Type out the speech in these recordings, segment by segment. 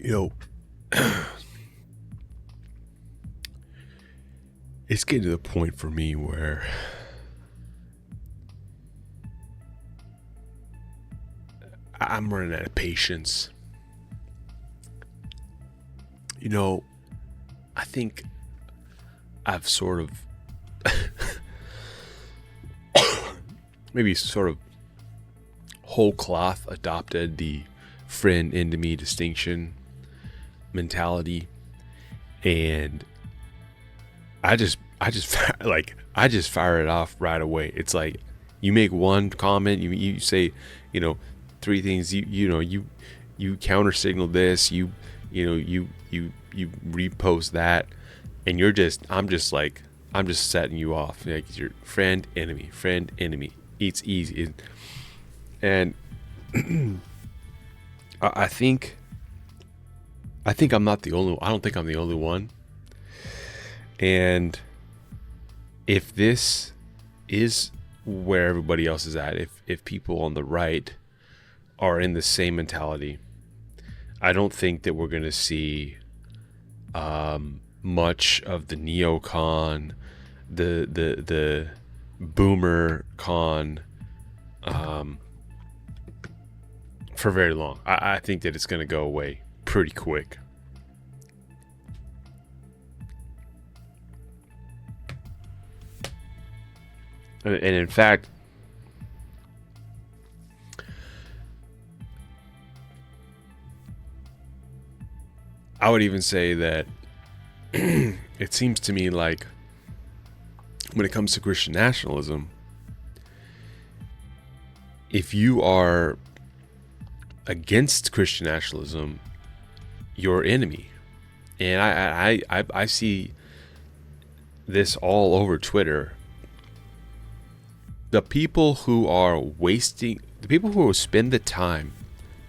You know, it's getting to the point for me where I'm running out of patience. You know, I think I've sort of maybe sort of whole cloth adopted the friend enemy distinction mentality, and I just I just fire it off right away. It's like you make one comment, you say, three things, you counter signal this, you repost that, and I'm just setting you off. Like it's your friend enemy. It's easy. And I think I'm not the only. I don't think I'm the only one. And if this is where everybody else is at, if people on the right are in the same mentality, I don't think that we're going to see much of the neocon, the boomer con for very long. I think that it's going to go away pretty quick. And in fact, I would even say that it seems to me like when it comes to Christian nationalism, if you are against Christian nationalism, you're enemy. And I see this all over Twitter. The people who spend the time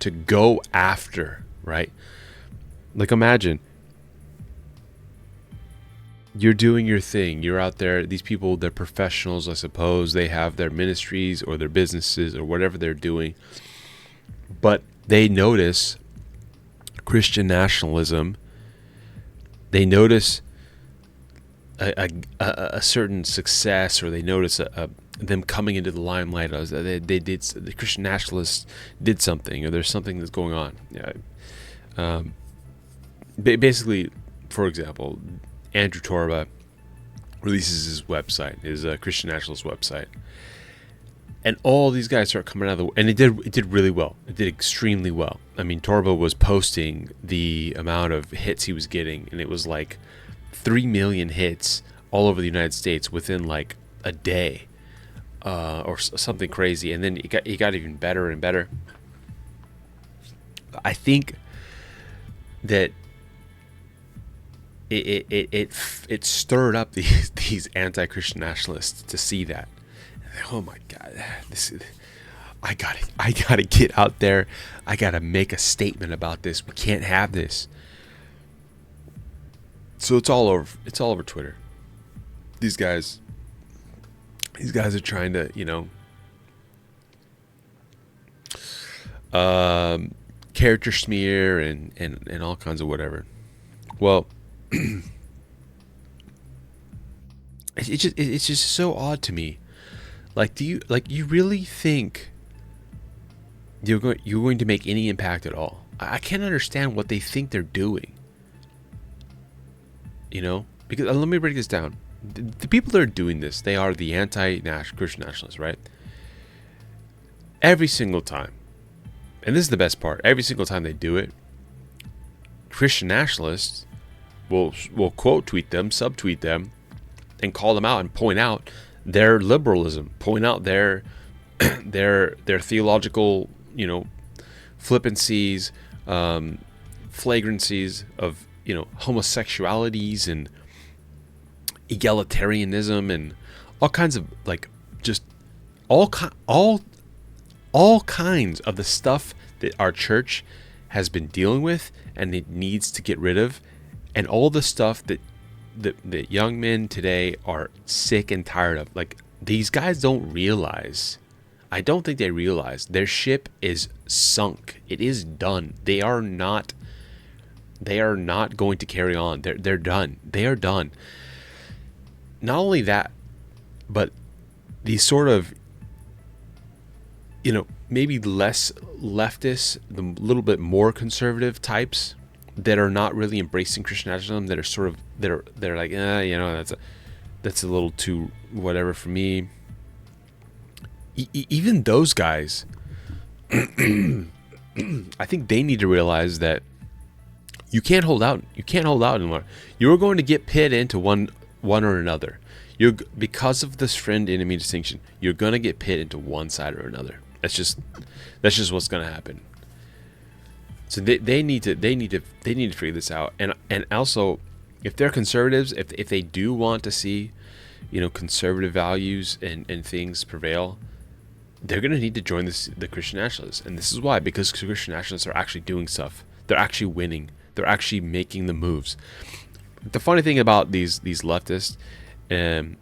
to go after, right? Like imagine you're doing your thing. You're out there. These people, they're professionals, I suppose. They have their ministries or their businesses or whatever they're doing. But they notice Christian nationalism. They notice a certain success, or they notice them coming into the limelight. The Christian nationalists did something, or there's something that's going on. Yeah. Basically, for example, Andrew Torba releases his website, his Christian nationalist website, and all these guys start coming out of and it did really well. It did extremely well. I mean, Torba was posting the amount of hits he was getting, and it was like 3 million hits all over the United States within like a day, or something crazy. And then it got even better and better. I think that it stirred up these anti-Christian nationalists to see that. Oh my God, I gotta get out there. I gotta make a statement about this. We can't have this. So it's all over Twitter. These guys are trying to, character smear and all kinds of whatever. Well, it's just so odd to me. Like, do you really think you're going to make any impact at all? I can't understand what they think they're doing. Because let me break this down. The people that are doing this, they are the anti-Christian nationalists, right? Every single time, and this is the best part, every single time they do it, Christian nationalists will quote tweet them, subtweet them, and call them out and point out their liberalism, point out their theological, flippancies, flagrancies of homosexualities and egalitarianism and all kinds of just all kinds of the stuff that our church has been dealing with and it needs to get rid of, and all the stuff that young men today are sick and tired of. Like, these guys don't realize. I don't think they realize their ship is sunk. It is done. They are not They are not going to carry on. They're done. They are done. Not only that, but these sort of, maybe less leftist, the little bit more conservative types that are not really embracing Christian nationalism, that are sort of, they're like, that's a little too whatever for me. Even those guys, I think they need to realize that you can't hold out. You can't hold out anymore. You're going to get pit into one or another. Because of this friend-enemy distinction, you're going to get pit into one side or another. That's just what's going to happen. So they need to figure this out. And also, if they're conservatives, if they do want to see, conservative values and things prevail, they're going to need to join the Christian nationalists. And this is why, because Christian nationalists are actually doing stuff. They're actually winning. They're actually making the moves. The funny thing about these leftists and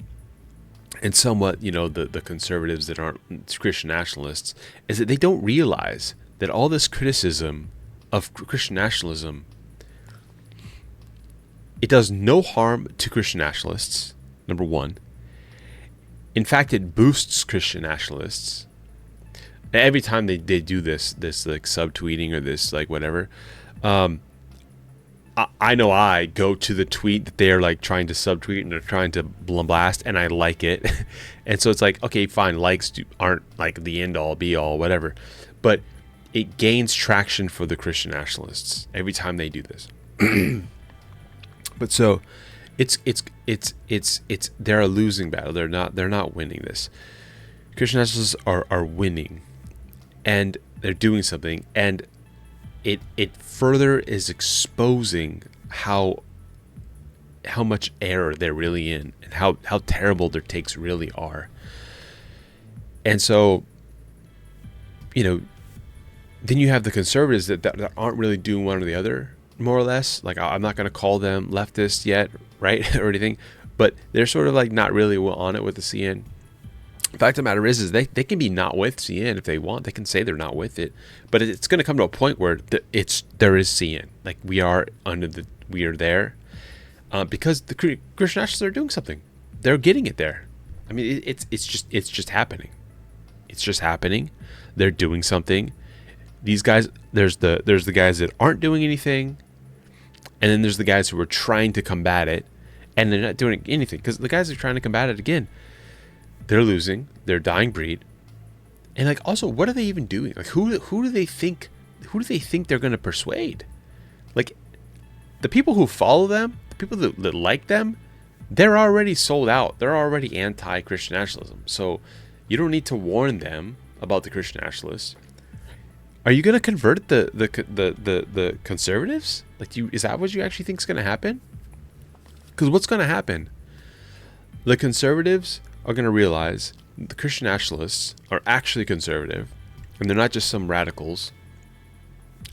somewhat, the conservatives that aren't Christian nationalists, is that they don't realize that all this criticism of Christian nationalism, it does no harm to Christian nationalists, number one. In fact, it boosts Christian nationalists. Every time they do this like subtweeting or this like whatever, I know I go to the tweet that they're like trying to subtweet and they're trying to blast, and I like it. And so it's like, okay, fine, likes aren't like the end all be all, whatever. But it gains traction for the Christian nationalists every time they do this. But so it's they're a losing battle. They're not winning this. Christian nationalists are winning, and they're doing something, and it further is exposing how much error they're really in, and how terrible their takes really are. And so, then you have the conservatives that aren't really doing one or the other, more or less. Like, I'm not going to call them leftist yet, right, or anything, but they're sort of like not really on it with the CN. The fact of the matter is they can be not with CN if they want. They can say they're not with it, but it's going to come to a point where there is CN. Like, we are there, because the Christian nationalists are doing something. They're getting it there. I mean, it's just happening. It's just happening. They're doing something. These guys, there's the guys that aren't doing anything, and then there's the guys who are trying to combat it, and they're not doing anything, because the guys that are trying to combat it, again, they're losing. They're dying breed. And like, also, what are they even doing? Like, who do they think they're going to persuade? Like, the people who follow them, the people that like them, they're already sold out. They're already anti-Christian nationalism. So you don't need to warn them about the Christian nationalists. Are you going to convert the conservatives? Like, is that what you actually think is going to happen? Because what's going to happen? The conservatives are going to realize the Christian nationalists are actually conservative, and they're not just some radicals.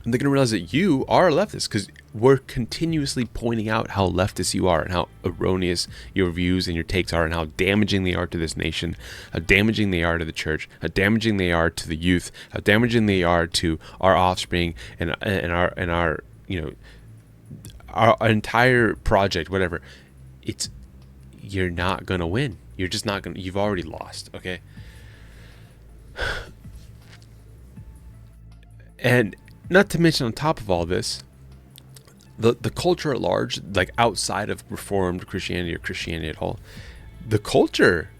And they're going to realize that you are a leftist, because we're continuously pointing out how leftist you are and how erroneous your views and your takes are, and how damaging they are to this nation, how damaging they are to the church, how damaging they are to the youth, how damaging they are to our offspring and our our entire project, whatever. You're not going to win. You're just not going to, you've already lost, okay? And not to mention, on top of all this, the culture at large, like outside of Reformed Christianity or Christianity at all, the culture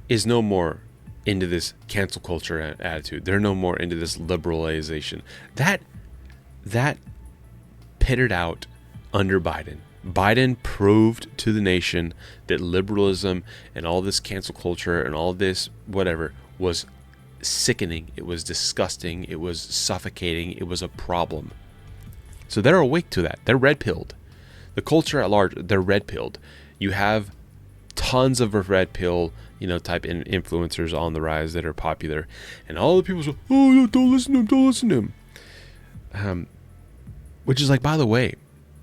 is no more into this cancel culture attitude. They're no more into this liberalization. That pittered out under Biden. Biden proved to the nation that liberalism and all this cancel culture and all this whatever was sickening. It was disgusting. It was suffocating. It was a problem. So they're awake to that. They're red-pilled. The culture at large, they're red-pilled. You have tons of red pill, type influencers on the rise that are popular, and all the people say, "Oh, don't listen to him. Don't listen to him." Which is like, by the way,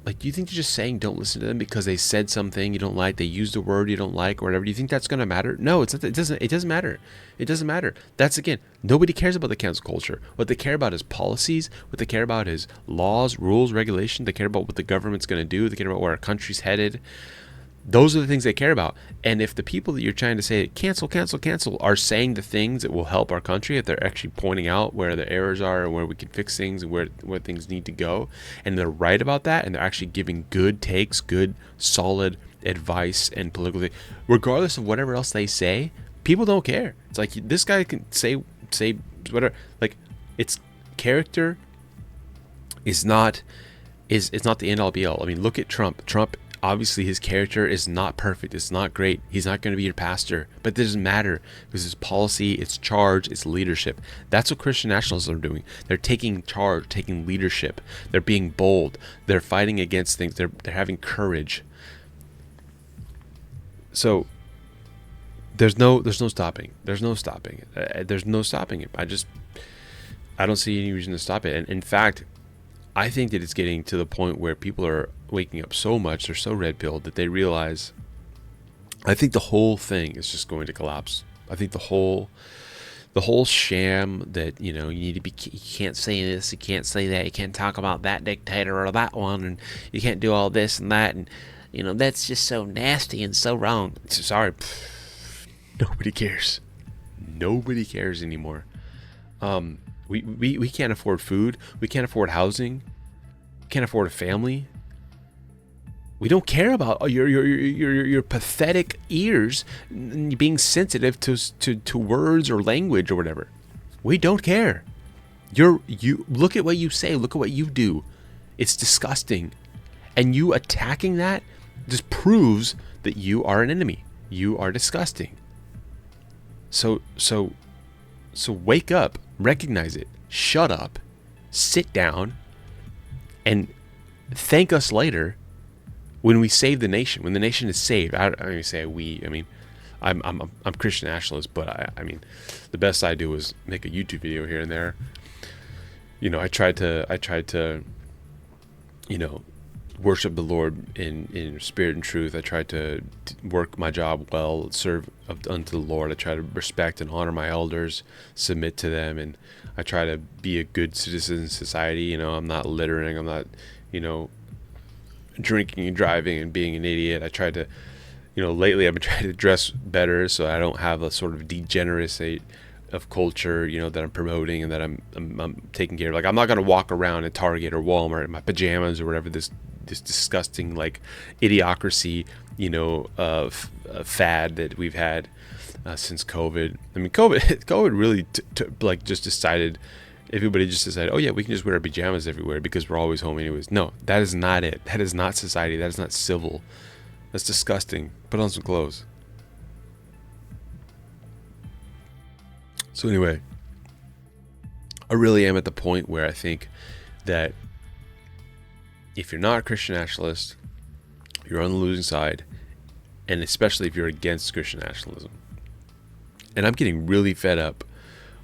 Like, do you think they're just saying don't listen to them because they said something you don't like, they used a word you don't like, or whatever? Do you think that's going to matter? No, it's not, it doesn't. It doesn't matter. It doesn't matter. That's, again, nobody cares about the cancel culture. What they care about is policies. What they care about is laws, rules, regulation. They care about what the government's going to do. They care about where our country's headed. Those are the things they care about. And if the people that you're trying to say cancel, cancel, cancel are saying the things that will help our country, if they're actually pointing out where the errors are and where we can fix things and where things need to go, and they're right about that, and they're actually giving good takes, good, solid advice and political, regardless of whatever else they say, people don't care. It's like, this guy can say whatever. Like, it's character is not the end all be all. I mean, look at Trump. Obviously, his character is not perfect. It's not great. He's not going to be your pastor. But it doesn't matter, because his policy, its charge, its leadership. That's what Christian nationalists are doing. They're taking charge, taking leadership. They're being bold. They're fighting against things. They're having courage. So there's no stopping. There's no stopping it. There's no stopping it. I don't see any reason to stop it. And in fact, I think that it's getting to the point where people are waking up so much, they're so red-pilled, that they realize, I think the whole thing is just going to collapse. I think the whole sham that, you need to be, you can't say this, you can't say that, you can't talk about that dictator or that one, and you can't do all this and that, and that's just so nasty and so wrong. Sorry, nobody cares. Nobody cares anymore. We can't afford food. We can't afford housing. We can't afford a family. We don't care about your pathetic ears being sensitive to words or language or whatever. We don't care. You look at what you say. Look at what you do. It's disgusting, and you attacking that just proves that you are an enemy. You are disgusting. So wake up. Recognize it. Shut up. Sit down. And thank us later when we save the nation. When the nation is saved. I don't even say we. I mean, I'm Christian nationalist, but I mean, the best I do is make a YouTube video here and there. I tried to worship the Lord in spirit and truth. I tried to work my job well, serve unto the Lord. I try to respect and honor my elders, submit to them, and I try to be a good citizen in society. I'm not littering. I'm not, drinking and driving and being an idiot. I try to, lately I've been trying to dress better so I don't have a sort of degeneracy of culture, that I'm promoting and that I'm taking care of. Like, I'm not going to walk around at Target or Walmart in my pajamas or whatever, this disgusting, like, idiocracy, fad that we've had since COVID. I mean, COVID really just decided, everybody just decided, oh yeah, we can just wear our pajamas everywhere because we're always home anyways. No, that is not it. That is not society. That is not civil. That's disgusting. Put on some clothes. So anyway, I really am at the point where I think that if you're not a Christian nationalist, you're on the losing side, and especially if you're against Christian nationalism. And I'm getting really fed up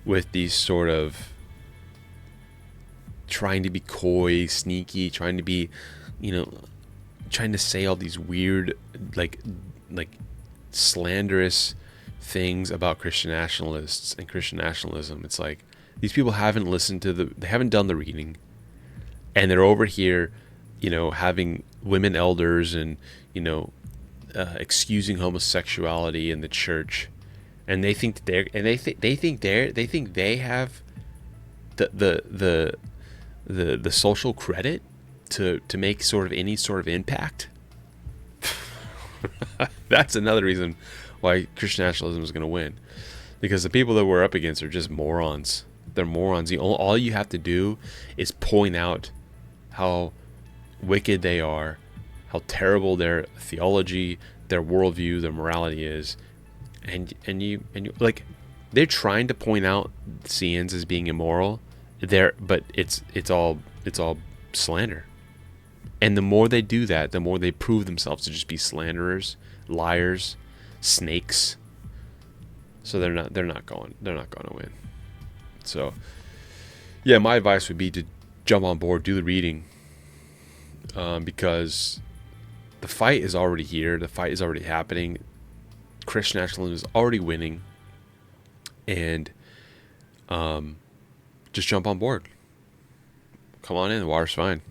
with these sort of trying to be coy, sneaky, trying to be, trying to say all these weird, like slanderous things about Christian nationalists and Christian nationalism. It's like, these people haven't listened to they haven't done the reading, and they're over here, having women elders and, excusing homosexuality in the church, and they think they have the social credit to make sort of any sort of impact. That's another reason why Christian nationalism is going to win, because the people that we're up against are just morons. They're morons. All you have to do is point out how wicked they are, how terrible their theology, their worldview, their morality is, and you like, they're trying to point out CNs as being immoral there, but it's all slander. And the more they do that, the more they prove themselves to just be slanderers, liars, snakes. So they're not going to win. So yeah, my advice would be to jump on board, do the reading, because the fight is already here. The fight is already happening. Christian nationalism is already winning, and just jump on board. Come on in. The water's fine.